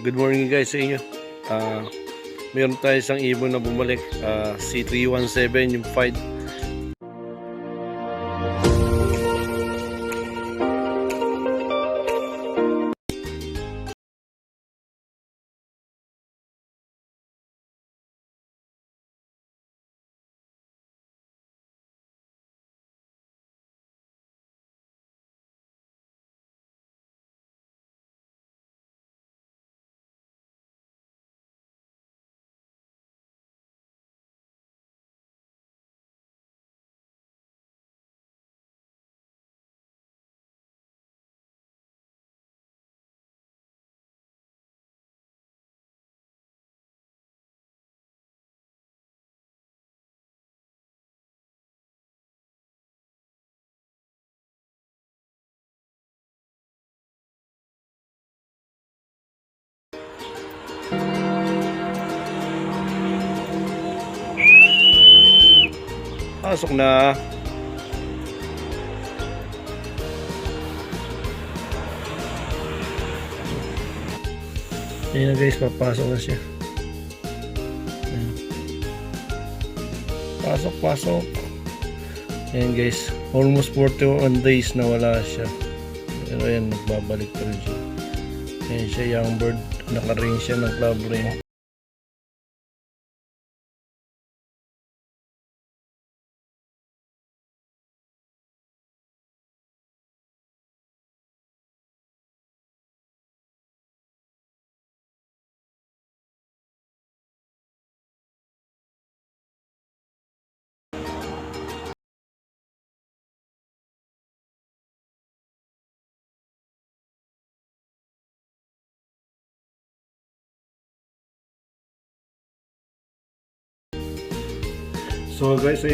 Good morning guys sa inyo. Ah, Meron tayo isang ibon na bumalik, C317 yung fight. Pasok na. Ayan na guys, papasok na siya. Ayan. Pasok. Ayan guys, almost 41 days na wala siya. Pero ayan, nagbabalik pa rin siya. Ayan siya, young bird. Naka-ring siya ng club ring. So guys,